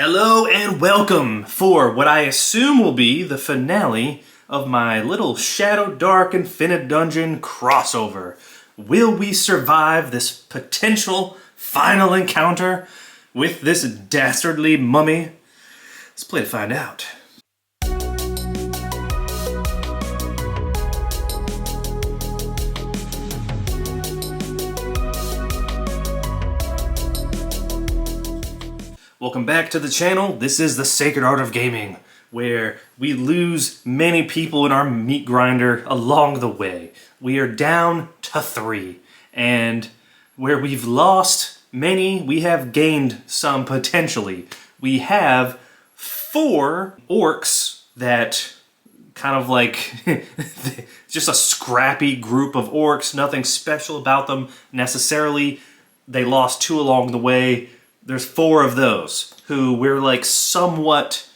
Hello and welcome for what I assume will be the finale of my little Shadowdark infinidungeon crossover. Will we survive this potential final encounter with this dastardly mummy? Let's play to find out. Welcome back to the channel. This is the Sacred Art of Gaming, where we lose many people in our meat grinder along the way. We are down to 3, and where we've lost many, we have gained some potentially. We have 4 orcs that kind of like just a scrappy group of orcs, nothing special about them necessarily. They lost 2 along the way. There's 4 of those who we're like somewhat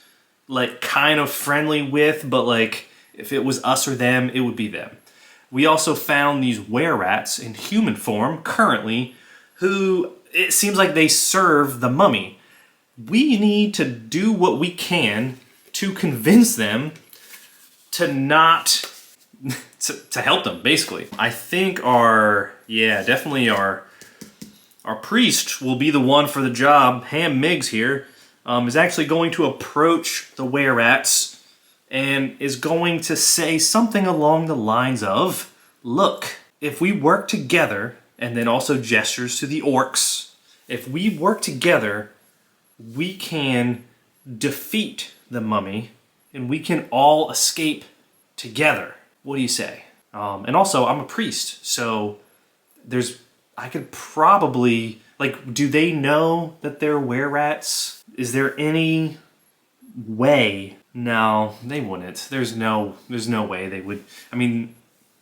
like kind of friendly with, but like if it was us or them, it would be them. We also found these Wererats in human form currently who it seems like they serve the mummy. We need to do what we can to convince them to not to help them, basically. I think definitely our priest will be the one for the job. Ham Miggs here is actually going to approach the Wererats and is going to say something along the lines of, look, if we work together, and then also gestures to the orcs, if we work together, we can defeat the mummy and we can all escape together. What do you say? And also, I'm a priest, so I could probably, like, do they know that they're Wererats? Is there any way? No, they wouldn't. There's no way they would. I mean,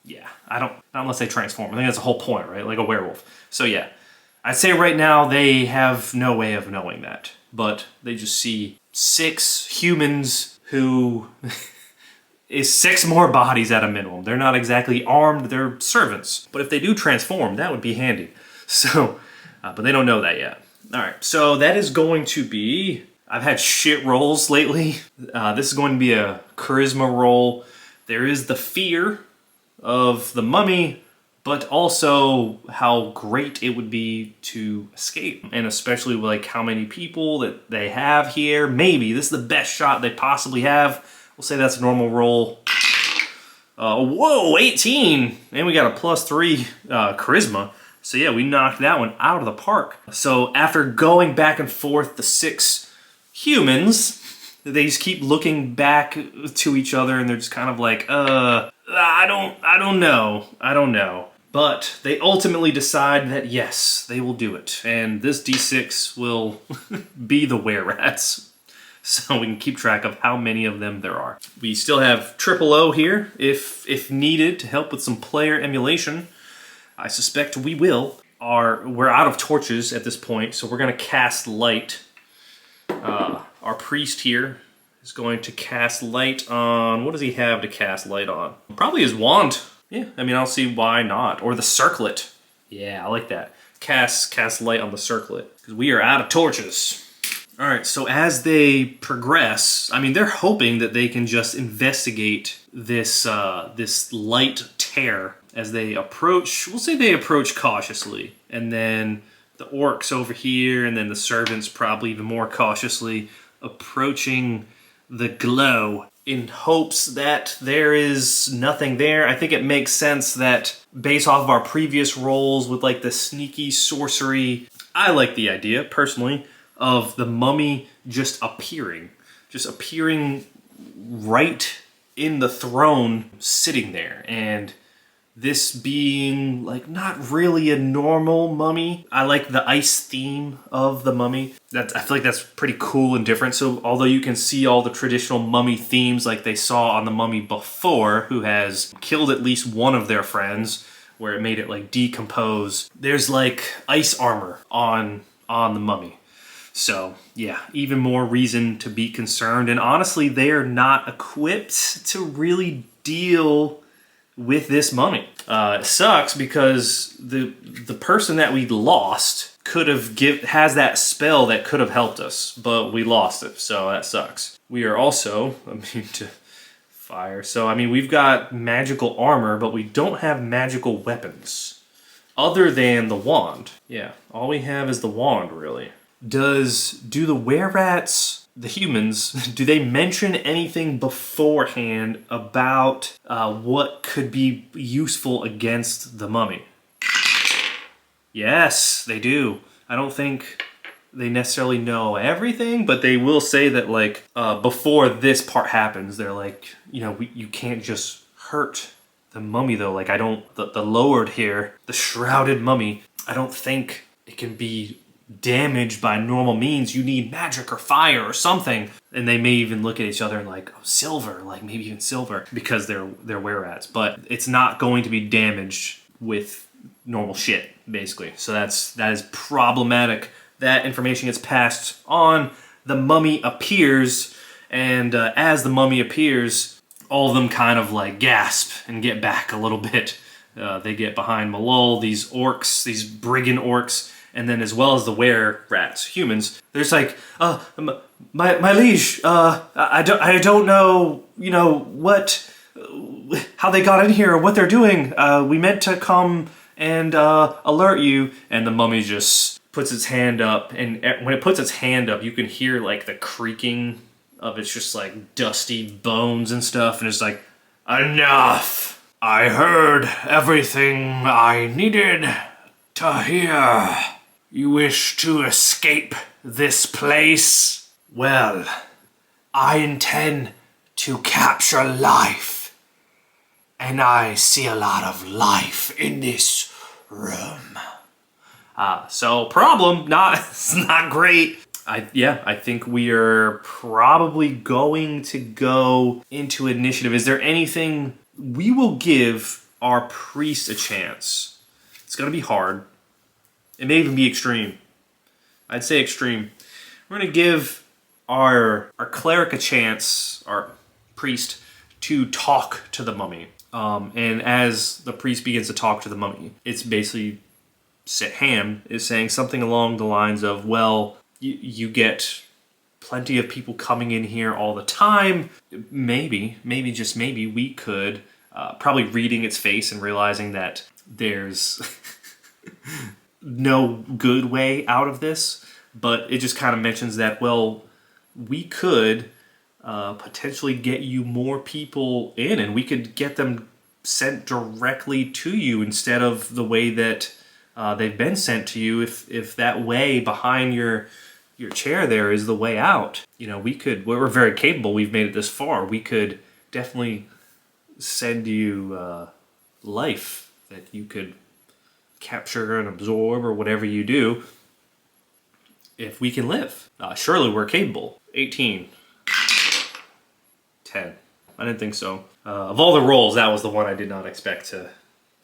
yeah, not unless they transform. I think that's the whole point, right? Like a werewolf. So yeah, I'd say right now they have no way of knowing that. But they just see 6 humans who is 6 more bodies at a minimum. They're not exactly armed, they're servants. But if they do transform, that would be handy. So, but they don't know that yet. All right, so that is going to be, I've had shit rolls lately. This is going to be a charisma roll. There is the fear of the mummy, but also how great it would be to escape. And especially like how many people that they have here. Maybe this is the best shot they possibly have. We'll say that's a normal roll. Whoa, 18! And we got a +3 charisma. So yeah, we knocked that one out of the park. So after going back and forth, the 6 humans, they just keep looking back to each other and they're just kind of like, I don't know. But they ultimately decide that yes, they will do it. And this D6 will be the Wererats. So we can keep track of how many of them there are. We still have Triple O here, if needed, to help with some player emulation. I suspect we will. We're out of torches at this point, so we're going to cast light. Our priest here is going to cast light on... What does he have to cast light on? Probably his wand. Yeah, I mean, I'll see why not. Or the circlet. Yeah, I like that. Cast light on the circlet. Because we are out of torches. Alright, so as they progress, I mean, they're hoping that they can just investigate this light tear as they approach. We'll say they approach cautiously. And then the orcs over here, and then the servants probably even more cautiously approaching the glow in hopes that there is nothing there. I think it makes sense that based off of our previous rolls with like the sneaky sorcery, I like the idea, personally, of the mummy just appearing right in the throne, sitting there, and this being like not really a normal mummy. I like the ice theme of the mummy. I feel like that's pretty cool and different. So although you can see all the traditional mummy themes like they saw on the mummy before, who has killed at least one of their friends, where it made it like decompose, there's like ice armor on the mummy. So yeah, even more reason to be concerned. And honestly, they are not equipped to really deal with this mummy. It sucks because the person that we lost could have has that spell that could have helped us, but we lost it, so that sucks. We are also immune to fire, so I mean we've got magical armor, but we don't have magical weapons other than the wand. Yeah, all we have is the wand, really. Do the Wererats, the humans, do they mention anything beforehand about what could be useful against the mummy? Yes, they do. I don't think they necessarily know everything, but they will say that, like, before this part happens, they're like, you know, you can't just hurt the mummy, though. Like, the lowered here, the shrouded mummy, I don't think it can be damaged by normal means. You need magic or fire or something. And they may even look at each other and like, oh, silver, like maybe even silver, because they're Wererats. But it's not going to be damaged with normal shit, basically. So that is problematic. That information gets passed on. The mummy appears, and as the mummy appears, all of them kind of like gasp and get back a little bit. They get behind Malol, these orcs, these brigand orcs, and then as well as the Wererats, humans. There's like, my liege, I don't know, you know, how they got in here or what they're doing. We meant to come and alert you. And the mummy just puts its hand up, and when it puts its hand up, you can hear like the creaking of its just like dusty bones and stuff, and it's like, enough! I heard everything I needed to hear. You wish to escape this place? Well, I intend to capture life, and I see a lot of life in this room. So problem, it's not great. I think we are probably going to go into initiative. Is there anything we will give our priest a chance? It's gonna be hard. It may even be extreme. I'd say extreme. We're gonna give our cleric a chance, our priest, to talk to the mummy. And as the priest begins to talk to the mummy, it's basically Ham is saying something along the lines of, well, you get plenty of people coming in here all the time. Maybe, just maybe, we could, probably reading its face and realizing that there's no good way out of this, but it just kind of mentions that, well, we could potentially get you more people in, and we could get them sent directly to you instead of the way that they've been sent to you. If that way behind your chair there is the way out, you know, we're very capable. We've made it this far. We could definitely send you life that you could capture and absorb or whatever you do if we can live. Surely we're capable. 18. 10. I didn't think so. Of all the rolls, that was the one I did not expect to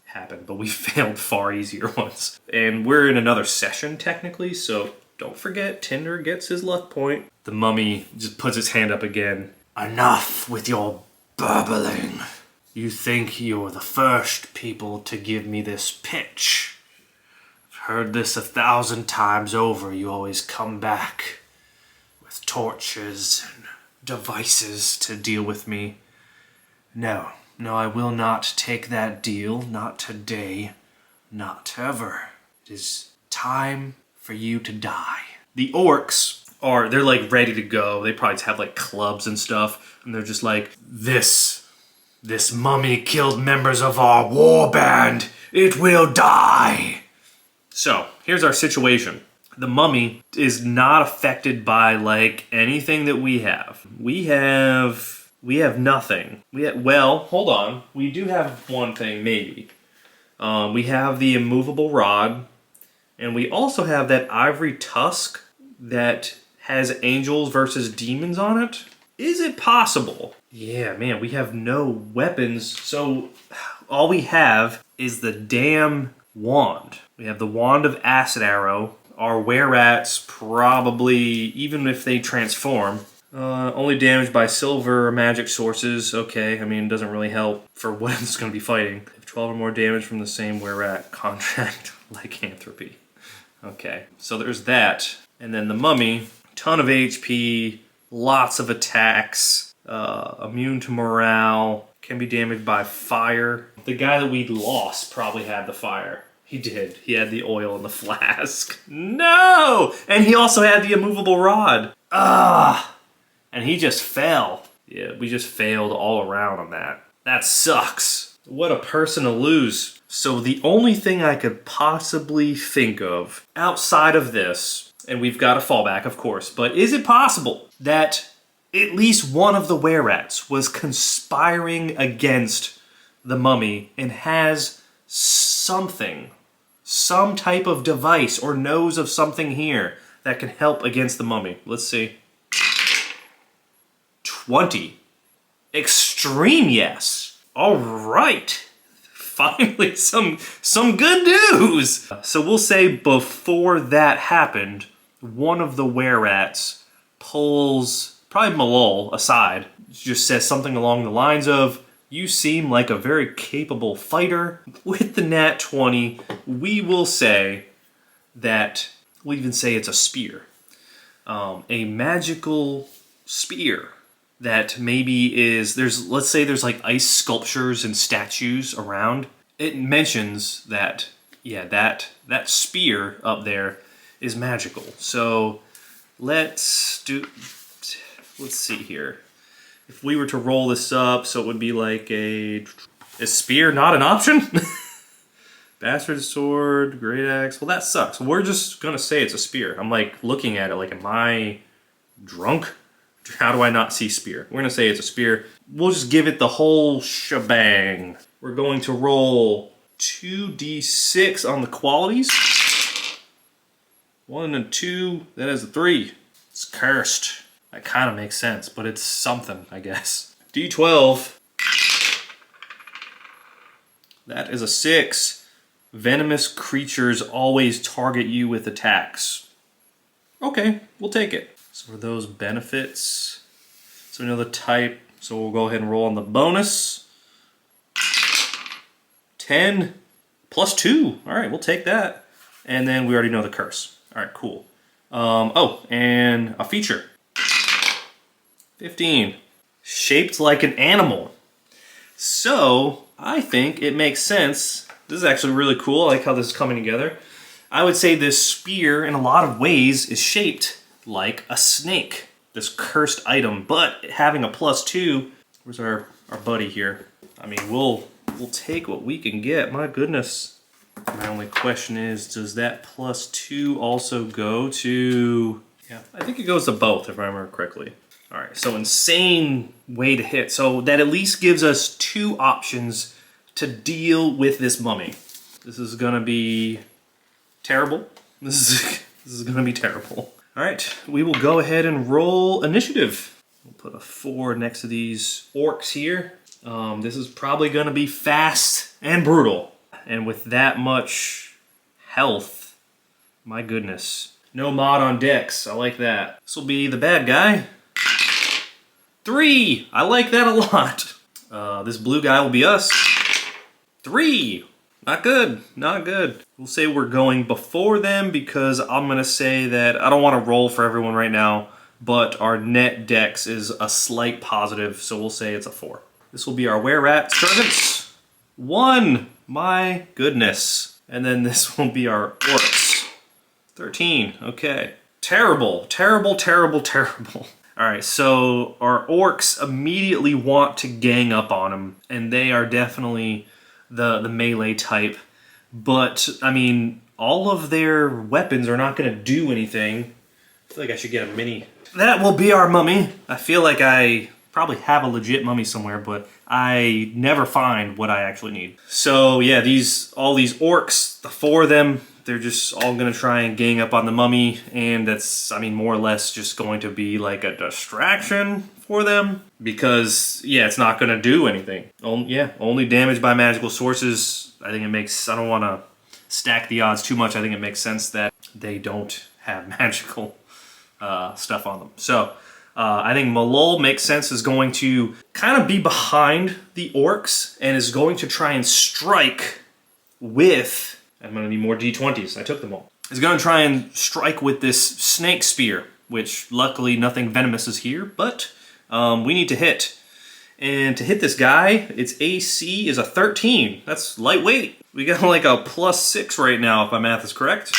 happen, but we failed far easier ones. And we're in another session technically, so don't forget, Tinder gets his luck point. The mummy just puts his hand up again. Enough with your burbling. You think you're the first people to give me this pitch. I've heard this 1,000 times over. You always come back with torches and devices to deal with me. No, I will not take that deal. Not today. Not ever. It is time for you to die. The orcs they're like ready to go. They probably have like clubs and stuff, and they're just like, this mummy killed members of our war band. It will die. So here's our situation. The mummy is not affected by like anything that we have. We have nothing. Well, hold on. We do have one thing, maybe. We have the immovable rod, and we also have that ivory tusk that has angels versus demons on it. Is it possible? Yeah, man, we have no weapons, so all we have is the damn wand. We have the wand of acid arrow. Our Wererats probably, even if they transform, Only damaged by silver magic sources. Okay, I mean, it doesn't really help for what it's going to be fighting. If 12 or more damage from the same Wererat contract lycanthropy. Okay, so there's that. And then the mummy, ton of HP, lots of attacks, immune to morale, can be damaged by fire. The guy that we lost probably had the fire. He did. He had the oil in the flask. No! And he also had the immovable rod. Ah! And he just fell. Yeah, we just failed all around on that. That sucks. What a person to lose. So the only thing I could possibly think of outside of this, and we've got a fallback, of course, but is it possible that at least one of the Wererats was conspiring against the mummy and has something, some type of device or knows of something here that can help against the mummy? Let's see. 20. Extreme yes. All right. Finally, some good news. So we'll say before that happened, one of the Wererats pulls, probably Malol aside, just says something along the lines of, "You seem like a very capable fighter." With the nat 20, we will say that, we'll even say it's a spear. A magical spear that maybe is, let's say there's like ice sculptures and statues around. It mentions that, yeah, that spear up there is magical. So let's see here. If we were to roll this up, so it would be like is spear not an option? Bastard sword, great axe. Well, that sucks. We're just gonna say it's a spear. I'm like looking at it like, am I drunk? How do I not see spear? We're gonna say it's a spear. We'll just give it the whole shebang. We're going to roll 2d6 on the qualities. 1 and 2, that is a 3. It's cursed. That kind of makes sense, but it's something, I guess. D12. That is a 6. Venomous creatures always target you with attacks. Okay, we'll take it. So for those benefits, so we know the type, so we'll go ahead and roll on the bonus. 10 plus 2. All right, we'll take that. And then we already know the curse. All right, cool. Oh, and a feature. 15. Shaped like an animal. So I think it makes sense. This is actually really cool. I like how this is coming together. I would say this spear, in a lot of ways, is shaped like a snake, this cursed item, but having a +2, where's our buddy here? I mean, we'll take what we can get, my goodness. My only question is, does that +2 also go to, yeah, I think it goes to both if I remember correctly. All right, so insane way to hit. So that at least gives us 2 options to deal with this mummy. This is gonna be terrible. This is gonna be terrible. All right, we will go ahead and roll initiative. We'll put a 4 next to these orcs here. This is probably gonna be fast and brutal. And with that much health, my goodness. No mod on dex, I like that. This will be the bad guy. 3, I like that a lot. This blue guy will be us. 3, not good, not good. We'll say we're going before them because I'm gonna say that I don't wanna roll for everyone right now, but our net dex is a slight positive, so we'll say it's a 4. This will be our Wererat servants. 1, my goodness. And then this will be our orcs. 13, okay. Terrible, terrible, terrible, terrible. All right, so our orcs immediately want to gang up on them, and they are definitely the melee type. But, I mean, all of their weapons are not going to do anything. I feel like I should get a mini. That will be our mummy. I feel like I probably have a legit mummy somewhere, but I never find what I actually need. So, yeah, all these orcs, the 4 of them, they're just all going to try and gang up on the mummy, and that's, I mean, more or less just going to be like a distraction for them, because, yeah, it's not going to do anything. Only damage by magical sources. I think it makes, I don't want to stack the odds too much. I think it makes sense that they don't have magical stuff on them. So, I think Malol makes sense, is going to kind of be behind the orcs and is going to try and strike with, I'm going to need more d20s, I took them all. Is going to try and strike with this snake spear, which luckily nothing venomous is here, but we need to hit. And to hit this guy, its AC is a 13. That's lightweight. We got like a +6 right now, if my math is correct.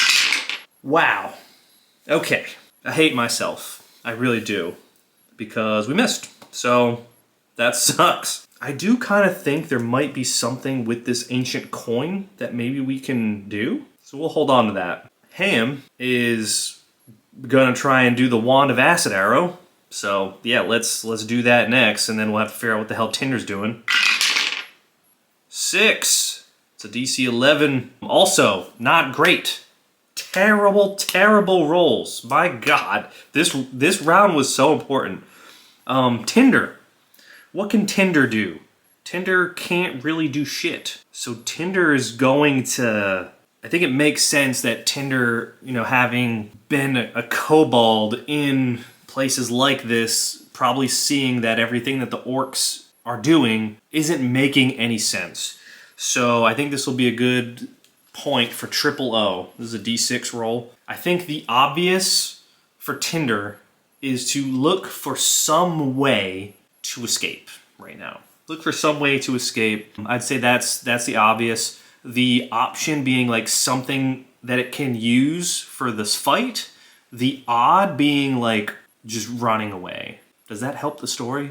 Wow. Okay. I hate myself. I really do. Because we missed. So, that sucks. I do kind of think there might be something with this ancient coin that maybe we can do. So we'll hold on to that. Ham is gonna try and do the Wand of Acid Arrow. So yeah, let's do that next, and then we'll have to figure out what the hell Tinder's doing. 6. It's a DC 11. Also, not great. Terrible, terrible rolls. My God, this round was so important. Tinder. What can Tinder do? Tinder can't really do shit. So Tinder is going to... I think it makes sense that Tinder, you know, having been a kobold in places like this, probably seeing that everything that the orcs are doing isn't making any sense. So I think this will be a good point for triple O. This is a D6 roll. I think the obvious for Tinder is to look for some way to escape right now. Look for some way to escape. I'd say that's the obvious. The option being like something that it can use for this fight. The odd being like just running away. Does that help the story?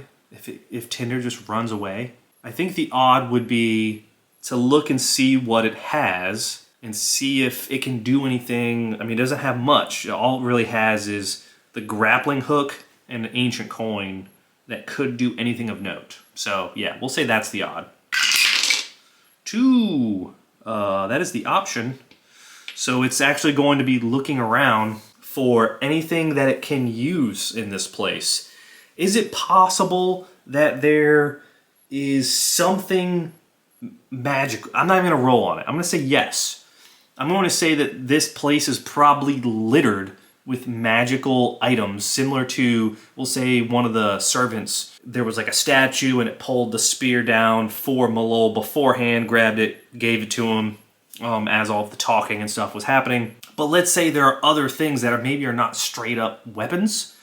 If Tinder just runs away? I think the odd would be to look and see what it has and see if it can do anything. I mean, it doesn't have much. All it really has is the grappling hook and an ancient coin that could do anything of note. So yeah, we'll say that's the odd. 2. That is the option. So it's actually going to be looking around for anything that it can use in this place. Is it possible that there is something magical? I'm not even going to roll on it. I'm going to say yes. I'm going to say that this place is probably littered with magical items similar to, we'll say, one of the servants. There was like a statue and it pulled the spear down for Malol beforehand, grabbed it, gave it to him as all of the talking and stuff was happening. But let's say there are other things that maybe are not straight up weapons,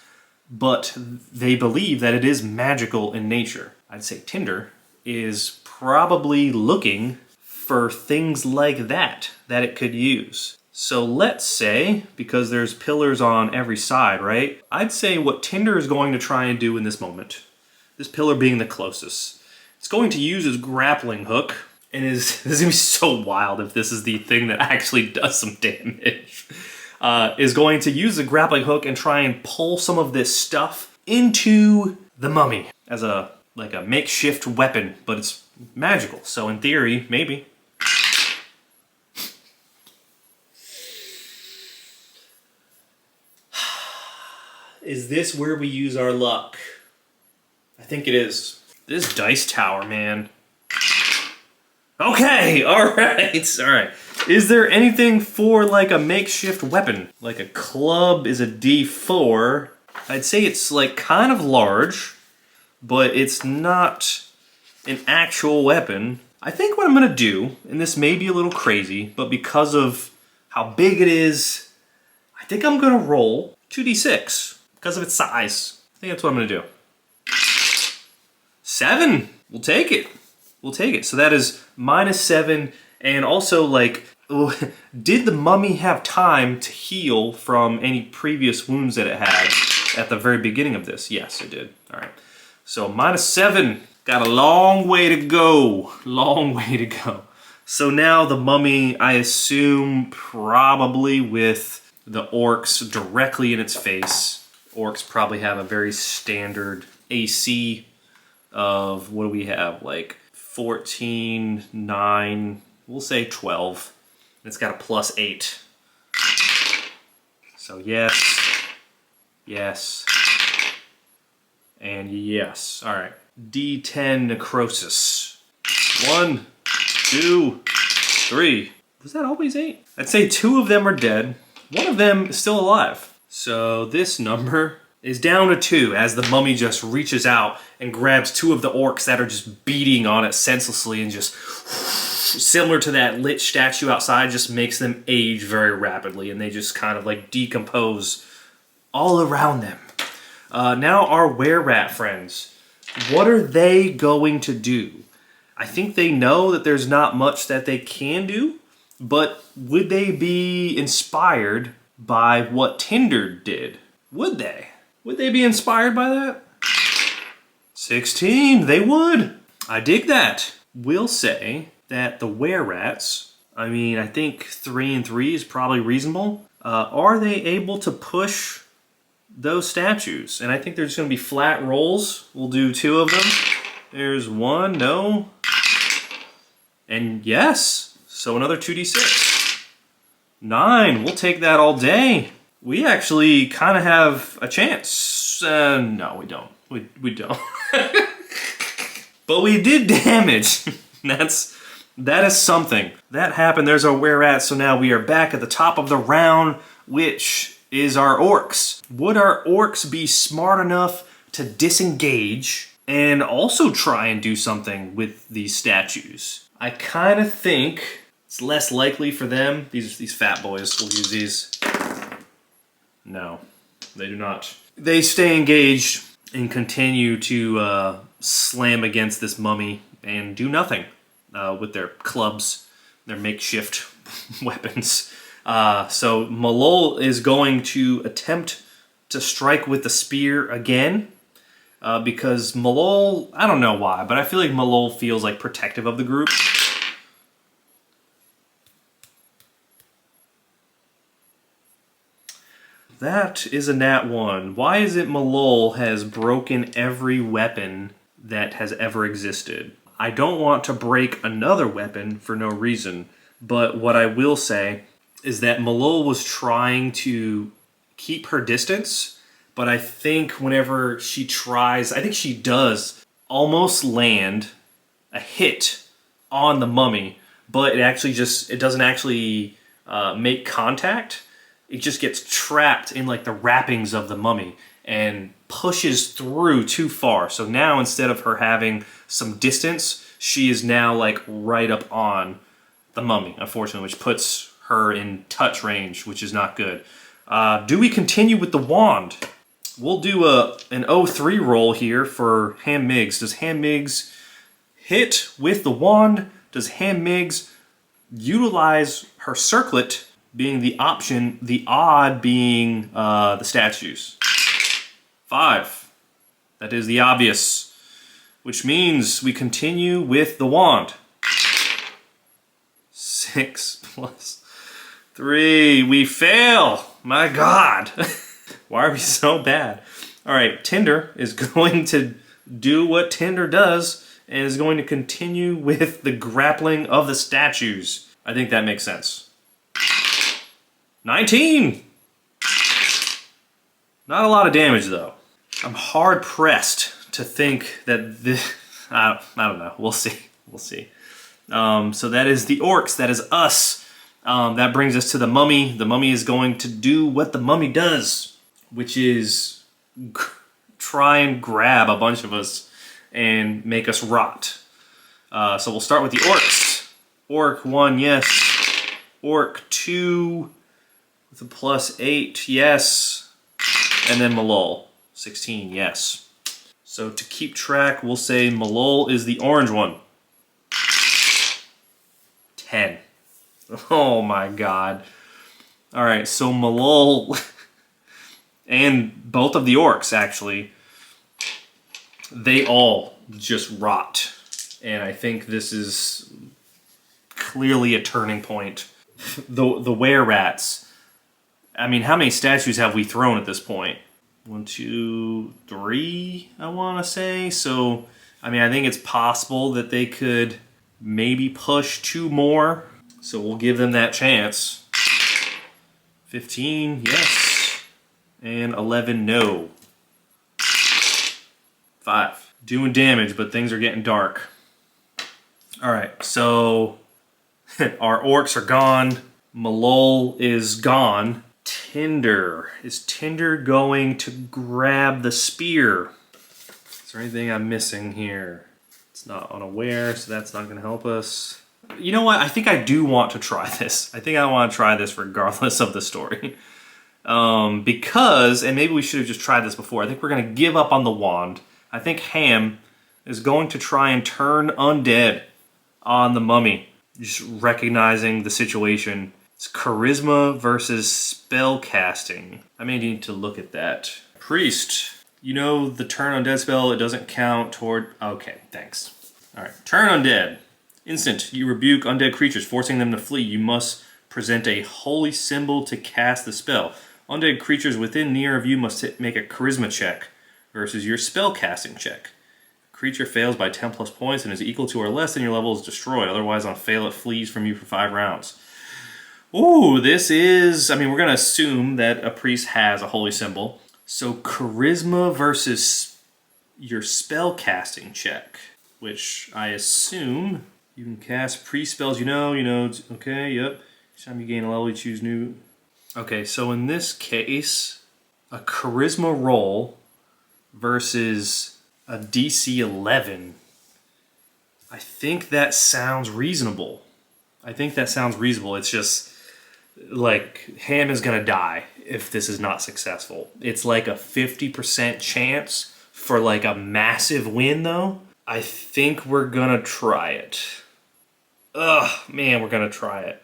but they believe that it is magical in nature. I'd say Tinder is probably looking for things like that it could use. So let's say, because there's pillars on every side, right? I'd say what Tinder is going to try and do in this moment, this pillar being the closest, it's going to use its grappling hook, and this is going to be so wild if this is the thing that actually does some damage, is going to use the grappling hook and try and pull some of this stuff into the mummy as a makeshift weapon, but it's magical, so in theory, maybe. Is this where we use our luck? I think it is. This dice tower, man. Okay, alright. Is there anything for like a makeshift weapon? Like a club is a D4. I'd say it's like kind of large, but it's not an actual weapon. I think what I'm gonna do, and this may be a little crazy, but because of how big it is, I think I'm gonna roll 2d6. Because of its size. I think that's what I'm going to do. 7! We'll take it. We'll take it. So that is -7. And also, like, did the mummy have time to heal from any previous wounds that it had at the very beginning of this? Yes, it did. All right. So -7. Got a long way to go. Long way to go. So now the mummy, I assume, probably with the orcs directly in its face. Orcs probably have a very standard AC of, what do we have, like 14, 9, we'll say 12. It's got a +8. So yes, yes, and yes. All right, D10 necrosis. 1, 2, 3. Was that always 8? I'd say 2 of them are dead. 1 of them is still alive. So this number is down to 2 as the mummy just reaches out and grabs 2 of the orcs that are just beating on it senselessly and just, similar to that lich statue outside, just makes them age very rapidly and they just kind of like decompose all around them. Now our Wererat friends, what are they going to do? I think they know that there's not much that they can do, but would they be inspired by what Tinder did? Would they? Would they be inspired by that? 16, they would. I dig that. We'll say that the Wererats, I mean, I think 3 and 3 is probably reasonable. Are they able to push those statues? And I think there's going to be flat rolls. We'll do 2 of them. There's 1, no. And yes, so another 2d6. 9, we'll take that all day. We actually kind of have a chance. No, we don't. We don't. But we did damage. That is something. That happened. There's our Wererat. So now we are back at the top of the round, which is our orcs. Would our orcs be smart enough to disengage and also try and do something with these statues? I kind of think it's less likely for them. These fat boys will use these. No, they do not. They stay engaged and continue to slam against this mummy and do nothing with their clubs, their makeshift weapons. So Malol is going to attempt to strike with the spear again because Malol, I don't know why, but I feel like Malol feels like protective of the group. That is a nat 1. Why is it Malol has broken every weapon that has ever existed? I don't want to break another weapon for no reason, but what I will say is that Malol was trying to keep her distance, but I think whenever she tries, I think she does almost land a hit on the mummy, but it doesn't actually make contact. It just gets trapped in like the wrappings of the mummy and pushes through too far. So now instead of her having some distance, she is now like right up on the mummy, unfortunately, which puts her in touch range, which is not good. Do we continue with the wand? We'll do an 03 roll here for Ham Miggs. Does Ham Miggs hit with the wand? Does Ham Miggs utilize her circlet being the option, the odd being the statues? 5. That is the obvious, which means we continue with the wand. 6 plus 3. We fail. My God. Why are we so bad? All right, Tinder is going to do what Tinder does and is going to continue with the grappling of the statues. I think that makes sense. 19! Not a lot of damage, though. I'm hard-pressed to think that this... I don't know. We'll see. We'll see. So that is the orcs. That is us. That brings us to the mummy. The mummy is going to do what the mummy does, which is try and grab a bunch of us and make us rot. So we'll start with the orcs. Orc 1, yes. Orc 2... with a plus 8, yes. And then Malol, 16, yes. So to keep track, we'll say Malol is the orange one. 10. Oh my God. All right, so Malol and both of the orcs, actually, they all just rot. And I think this is clearly a turning point. The Wererats. I mean, how many statues have we thrown at this point? 1, 2, 3, I want to say. So, I mean, I think it's possible that they could maybe push 2 more. So we'll give them that chance. 15, yes. And 11, no. 5. Doing damage, but things are getting dark. All right, so our orcs are gone. Malol is gone. Tinder. Is Tinder going to grab the spear? Is there anything I'm missing here? It's not unaware, so that's not going to help us. You know what? I think I do want to try this. I think I want to try this regardless of the story. Because, and maybe we should have just tried this before, I think we're going to give up on the wand. I think Ham is going to try and turn undead on the mummy. Just recognizing the situation. It's charisma versus spell casting. I may need to look at that. Priest. You know the turn undead spell, it doesn't count toward... Okay, thanks. Alright, turn undead. Instant, you rebuke undead creatures, forcing them to flee. You must present a holy symbol to cast the spell. Undead creatures within near of you must make a charisma check versus your spell casting check. Creature fails by 10 plus points and is equal to or less than your level is destroyed. Otherwise, on fail, it flees from you for 5 rounds. Ooh, this is... I mean, we're going to assume that a priest has a holy symbol. So, charisma versus your spell casting check, which I assume you can cast priest spells. You know, okay, yep. Each time you gain a level, you choose new... Okay, so in this case, a charisma roll versus a DC 11. I think that sounds reasonable. It's just, like, Ham is going to die if this is not successful. It's like a 50% chance for, like, a massive win, though. I think we're going to try it. Ugh, man, we're going to try it.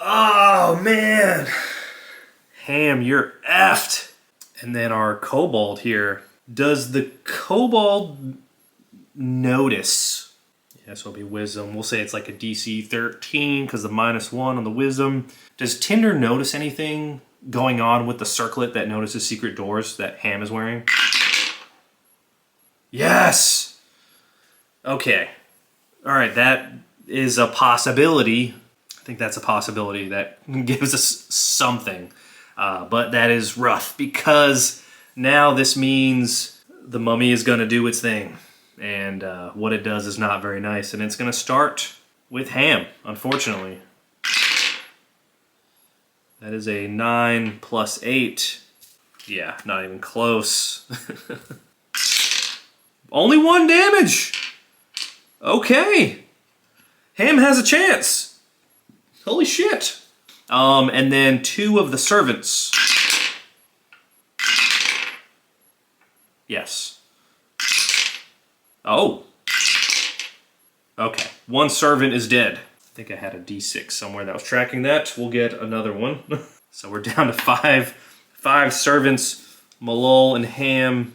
Oh, man. Ham, you're effed. And then our kobold here. Does the kobold notice? Yeah, so it'll be wisdom. We'll say it's like a DC 13 because the -1 on the wisdom. Does Tinder notice anything going on with the circlet that notices secret doors that Ham is wearing? Yes! Okay. All right, that is a possibility. I think that's a possibility that gives us something. But that is rough because now this means the mummy is going to do its thing. And what it does is not very nice. And it's going to start with Ham, unfortunately. That is a 9 plus 8. Yeah, not even close. Only 1 damage! Okay. Ham has a chance. Holy shit. And then 2 of the servants. Yes. Oh. Okay. 1 servant is dead. I think I had a D6 somewhere that was tracking that. We'll get another one. So we're down to 5. 5 servants. Malol and Ham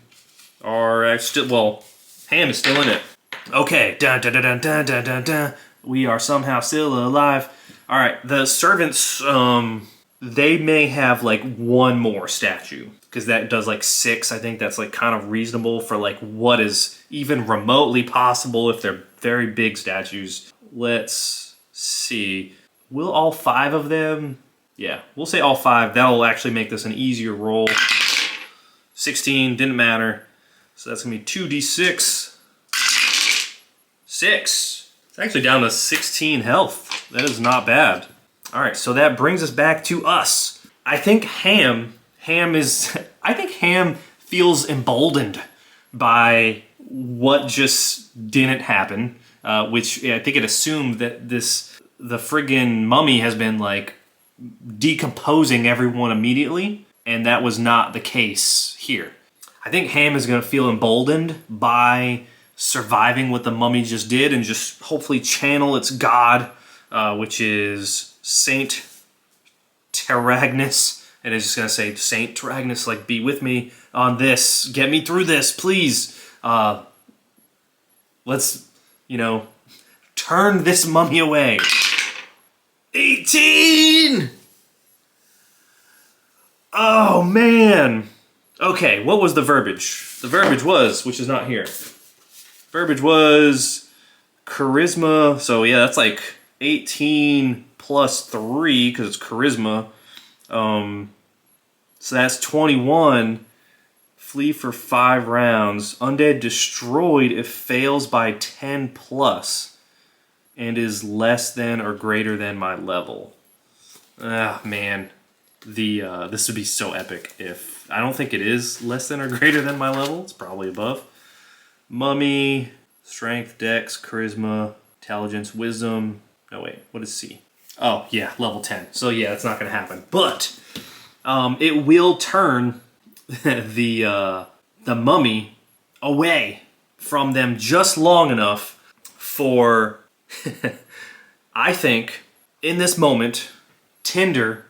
are still... Well, Ham is still in it. Okay. Dun, dun, dun, dun, dun, dun, dun, dun. We are somehow still alive. All right, the servants, they may have like 1 more statue because that does like 6. I think that's like kind of reasonable for like what is even remotely possible if they're very big statues. Let's see. Will all 5 of them? Yeah, we'll say all 5. That'll actually make this an easier roll. 16, didn't matter. So that's going to be 2d6. 6. It's actually down to 16 health. That is not bad. All right, so that brings us back to us. I think Ham feels emboldened by what just didn't happen, which I think it assumed that the friggin' mummy has been like decomposing everyone immediately, and that was not the case here. I think Ham is gonna feel emboldened by surviving what the mummy just did and just hopefully channel its god, which is Saint Taragnus. And it's just going to say, Saint Taragnus, like, be with me on this. Get me through this, please. Let's, turn this mummy away. 18! Oh, man. Okay, what was the verbiage? The verbiage was, which is not here. Verbiage was charisma, so yeah, that's like 18 plus 3, because it's charisma. So that's 21. Flee for 5 rounds. Undead destroyed if fails by 10 plus. and is less than or greater than my level. Ah, man. This would be so epic if... I don't think it is less than or greater than my level. It's probably above. Mummy, strength, dex, charisma, intelligence, wisdom. No, wait. What is C? Oh, yeah, level 10. So, yeah, that's not going to happen. But it will turn the mummy away from them just long enough for, I think, in this moment, Tinder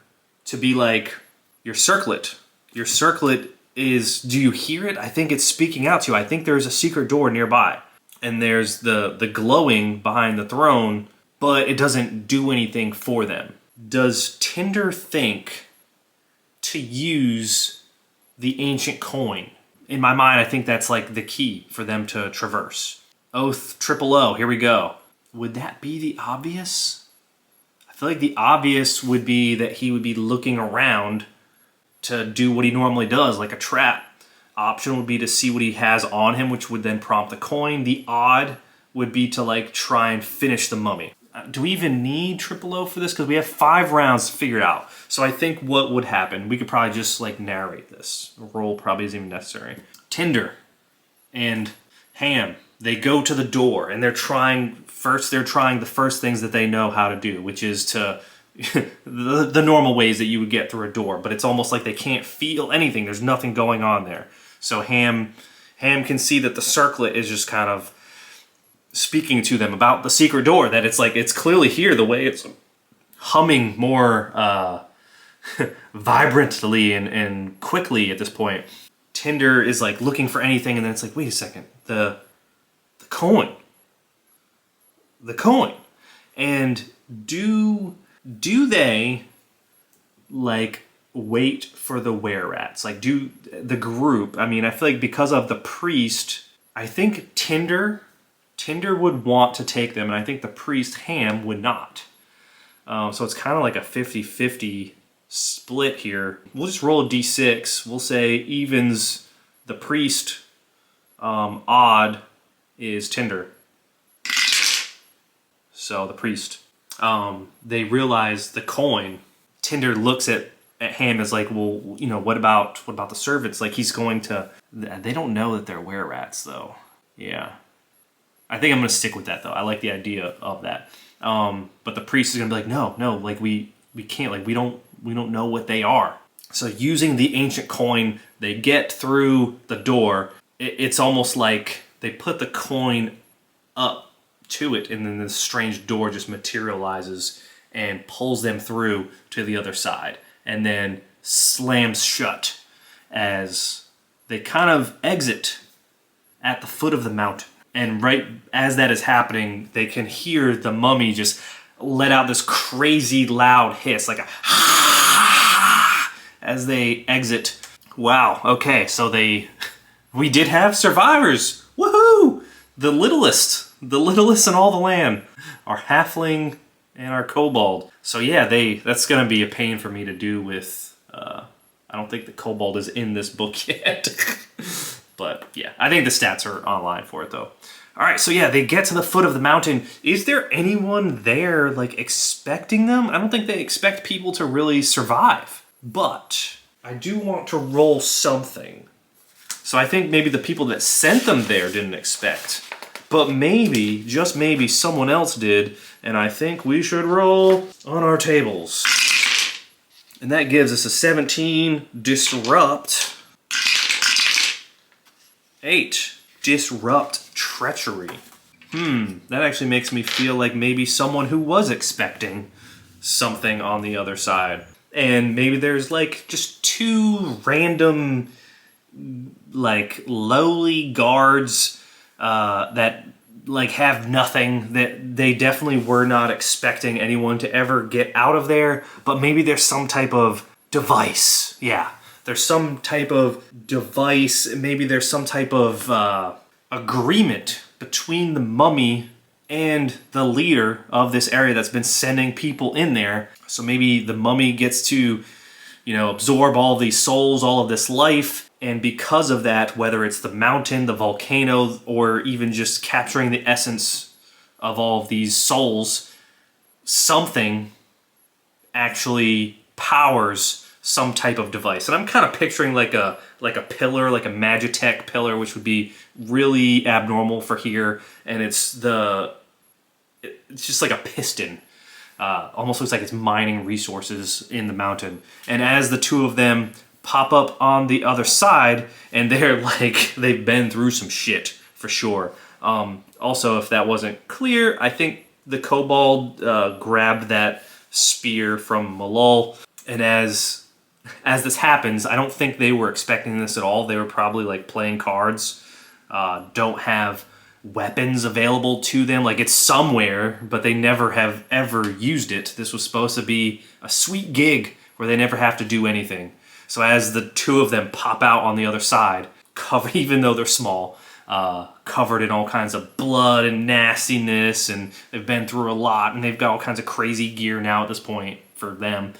to be like, your circlet. Your circlet is, do you hear it? I think it's speaking out to you. I think there's a secret door nearby. And there's the glowing behind the throne, but it doesn't do anything for them. Does Tinder think to use the ancient coin? In my mind, I think that's like the key for them to traverse. Oath, triple O, here we go. Would that be the obvious? I feel like the obvious would be that he would be looking around to do what he normally does, like a trap. Option would be to see what he has on him, which would then prompt the coin. The odd would be to like try and finish the mummy. Do we even need triple O for this? Because we have 5 rounds to figure it out. So I think what would happen, we could probably just like narrate this. A roll probably isn't even necessary. Tinder and Ham, they go to the door and they're trying the first things that they know how to do, which is to the normal ways that you would get through a door, but it's almost like they can't feel anything. There's nothing going on there. So Ham can see that the circlet is just kind of speaking to them about the secret door, that it's like it's clearly here, the way it's humming more vibrantly and quickly at this point. Tinder is like looking for anything, and then it's like, wait a second, the coin. And do they like wait for the Wererats? Like, do the group, I mean, I feel like because of the priest, I think Tinder would want to take them, and I think the priest, Ham, would not. So it's kind of like a 50-50 split here. We'll just roll a d6. We'll say evens the priest, odd is Tinder. So the priest. They realize the coin. Tinder looks at Ham as like, well, you know, what about the servants? Like, he's going to... They don't know that they're wererats, though. Yeah. I think I'm going to stick with that, though. I like the idea of that. But the priest is going to be like, no, like, we can't, like, we don't know what they are. So using the ancient coin, they get through the door. It's almost like they put the coin up to it, and then this strange door just materializes and pulls them through to the other side, and then slams shut as they kind of exit at the foot of the mountain. And right as that is happening, they can hear the mummy just let out this crazy loud hiss, like a as they exit. Wow, okay, so we did have survivors. Woohoo! The littlest in all the land, our halfling and our kobold. So yeah, that's going to be a pain for me to do with, I don't think the kobold is in this book yet. But yeah, I think the stats are online for it though. All right, so yeah, they get to the foot of the mountain. Is there anyone there like expecting them? I don't think they expect people to really survive, but I do want to roll something. So I think maybe the people that sent them there didn't expect. But maybe, just maybe, someone else did, and I think we should roll on our tables. And that gives us a 17, disrupt, 8, disrupt treachery. That actually makes me feel like maybe someone who was expecting something on the other side. And maybe there's like just 2 random, like, lowly guards that like have nothing, that they definitely were not expecting anyone to ever get out of there, but maybe there's some type of device. Yeah, there's some type of device, maybe there's some type of agreement between the mummy and the leader of this area that's been sending people in there. So maybe the mummy gets to, you know, absorb all of these souls, all of this life. And because of that, whether it's the mountain, the volcano, or even just capturing the essence of all of these souls, something actually powers some type of device. And I'm kind of picturing like a pillar, like a Magitech pillar, which would be really abnormal for here. And it's just like a piston. Almost looks like it's mining resources in the mountain. And as the two of them pop up on the other side, and they're like, they've been through some shit for sure. Also, if that wasn't clear, I think the kobold grabbed that spear from Malul, and as this happens, I don't think they were expecting this at all. They were probably like playing cards, don't have weapons available to them. Like, it's somewhere, but they never have ever used it. This was supposed to be a sweet gig where they never have to do anything. So as the two of them pop out on the other side, covered, even though they're small, covered in all kinds of blood and nastiness, and they've been through a lot, and they've got all kinds of crazy gear now at this point for them.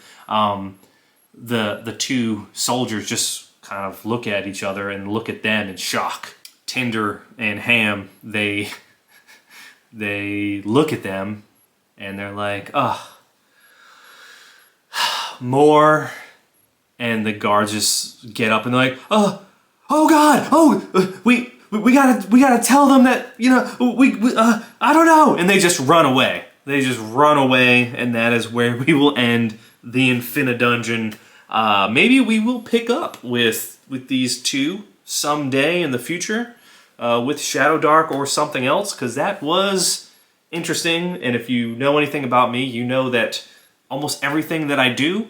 The two soldiers just kind of look at each other and look at them in shock. Tinder and Ham, they look at them and they're like, "Ugh, more." And the guards just get up and they're like, "Oh God, we gotta tell them that, you know, I don't know." And they just run away. They just run away, and that is where we will end the infinidungeon. Maybe we will pick up with these two someday in the future, with Shadowdark or something else, because that was interesting. And if you know anything about me, you know that almost everything that I do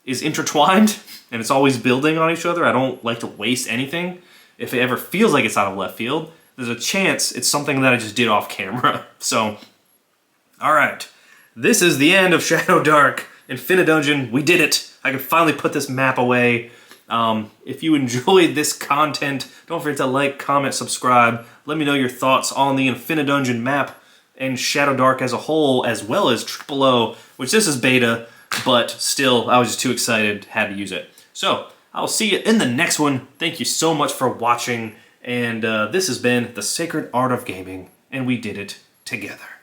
is intertwined, and it's always building on each other. I don't like to waste anything. If it ever feels like it's out of left field, there's a chance it's something that I just did off camera. So, alright. This is the end of Shadowdark Infinidungeon. We did it. I can finally put this map away. If you enjoyed this content, don't forget to like, comment, subscribe. Let me know your thoughts on the Infinidungeon map and Shadowdark as a whole, as well as O, which this is beta, but still, I was just too excited, had to use it. So, I'll see you in the next one. Thank you so much for watching, and this has been The Sacred Art of Gaming, and we did it together.